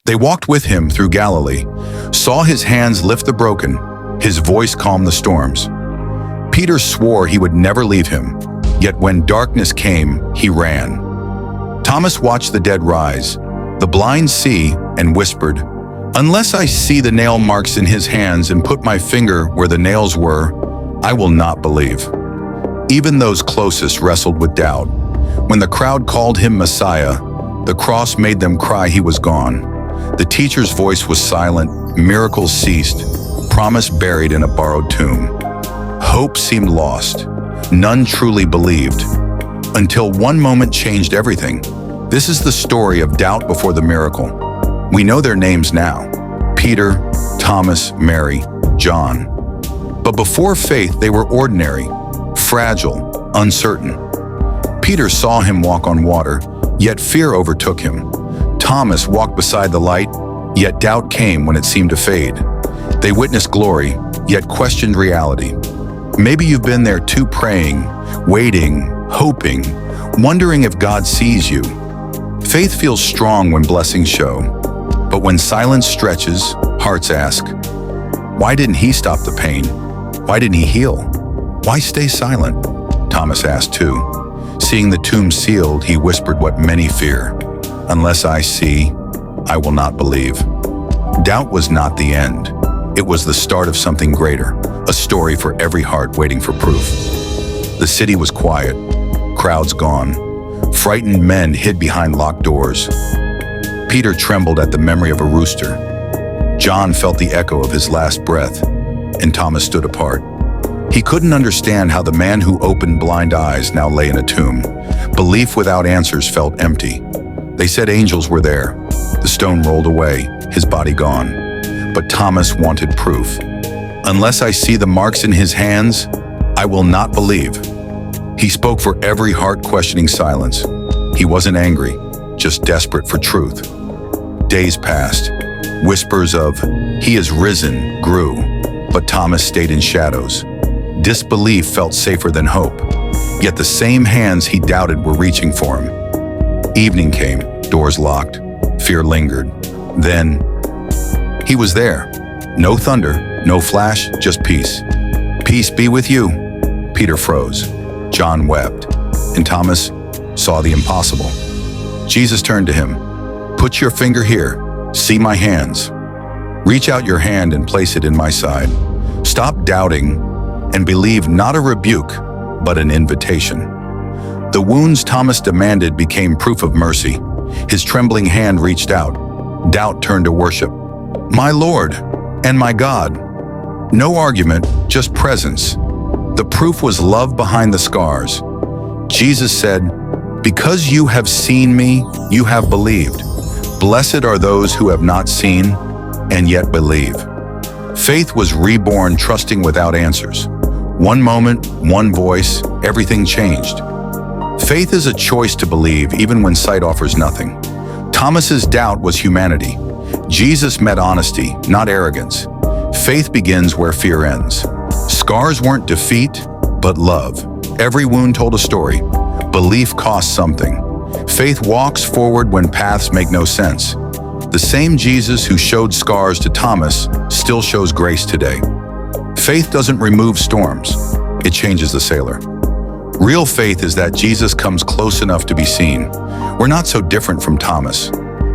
They walked with him through Galilee, saw his hands lift the broken, his voice calm the storms. Peter swore he would never leave him, yet when darkness came, he ran. Thomas watched the dead rise, the blind see, and whispered, "Unless I see the nail marks in his hands and put my finger where the nails were, I will not believe." Even those closest wrestled with doubt. When the crowd called him Messiah, the cross made them cry he was gone. The teacher's voice was silent, miracles ceased, promise buried in a borrowed tomb. Hope seemed lost. None truly believed. Until one moment changed everything. This is the story of doubt before the miracle. We know their names now: Peter, Thomas, Mary, John. But before faith, they were ordinary, fragile, uncertain. Peter saw him walk on water, yet fear overtook him. Thomas walked beside the light, yet doubt came when it seemed to fade. They witnessed glory, yet questioned reality. Maybe you've been there too, praying, waiting, hoping, wondering if God sees you. Faith feels strong when blessings show, but when silence stretches, hearts ask, why didn't he stop the pain? Why didn't he heal? Why stay silent? Thomas asked too. Seeing the tomb sealed, he whispered what many fear, "Unless I see, I will not believe." Doubt was not the end. It was the start of something greater, a story for every heart waiting for proof. The city was quiet, crowds gone. Frightened men hid behind locked doors. Peter trembled at the memory of a rooster. John felt the echo of his last breath, and Thomas stood apart. He couldn't understand how the man who opened blind eyes now lay in a tomb. Belief without answers felt empty. They said angels were there. The stone rolled away, his body gone. But Thomas wanted proof. "Unless I see the marks in his hands, I will not believe." He spoke for every heart questioning silence. He wasn't angry, just desperate for truth. Days passed. Whispers of, "He is risen," grew, but Thomas stayed in shadows. Disbelief felt safer than hope, yet the same hands he doubted were reaching for him. Evening came, doors locked, fear lingered. Then, he was there. No thunder, no flash, just peace. "Peace be with you." Peter froze. John wept, and Thomas saw the impossible. Jesus turned to him. "Put your finger here. See my hands. Reach out your hand and place it in my side. Stop doubting and believe, not a rebuke, but an invitation." The wounds Thomas demanded became proof of mercy. His trembling hand reached out. Doubt turned to worship. "My Lord and my God." No argument, just presence. The proof was love behind the scars. Jesus said, "Because you have seen me, you have believed. Blessed are those who have not seen and yet believe." Faith was reborn, trusting without answers. One moment, one voice, everything changed. Faith is a choice to believe even when sight offers nothing. Thomas's doubt was humanity. Jesus met honesty, not arrogance. Faith begins where fear ends. Scars weren't defeat, but love. Every wound told a story. Belief costs something. Faith walks forward when paths make no sense. The same Jesus who showed scars to Thomas still shows grace today. Faith doesn't remove storms, it changes the sailor. Real faith is that Jesus comes close enough to be seen. We're not so different from Thomas.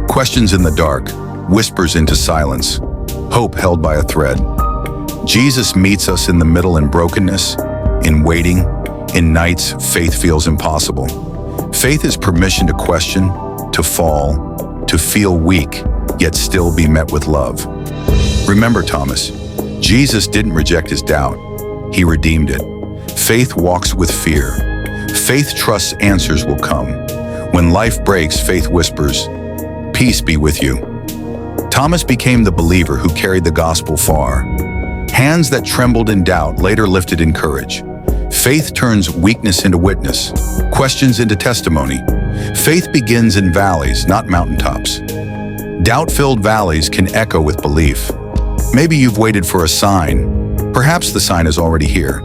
Questions in the dark, whispers into silence, hope held by a thread. Jesus meets us in the middle, in brokenness, in waiting, in nights faith feels impossible. Faith is permission to question, to fall, to feel weak, yet still be met with love. Remember, Thomas, Jesus didn't reject his doubt. He redeemed it. Faith walks with fear. Faith trusts answers will come. When life breaks, faith whispers, "Peace be with you." Thomas became the believer who carried the gospel far. Hands that trembled in doubt later lifted in courage. Faith turns weakness into witness, questions into testimony. Faith begins in valleys, not mountaintops. Doubt-filled valleys can echo with belief. Maybe you've waited for a sign. Perhaps the sign is already here.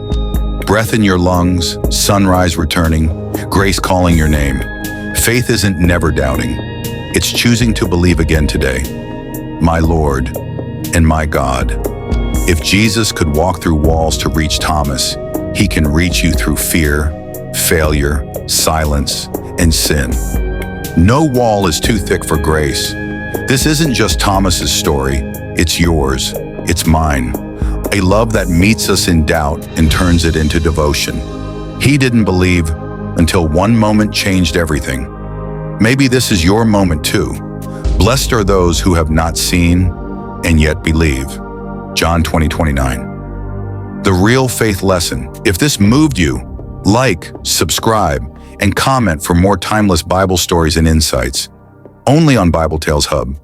Breath in your lungs, sunrise returning, grace calling your name. Faith isn't never doubting. It's choosing to believe again today. my Lord, and my God. If Jesus could walk through walls to reach Thomas, he can reach you through fear, failure, silence, and sin. No wall is too thick for grace. This isn't just Thomas's story, it's yours, it's mine. A love that meets us in doubt and turns it into devotion. He didn't believe until one moment changed everything. Maybe this is your moment too. Blessed are those who have not seen and yet believe. John 20:29. The real faith lesson. If this moved you, like, subscribe, and comment for more timeless Bible stories and insights. Only on Bible Tales Hub.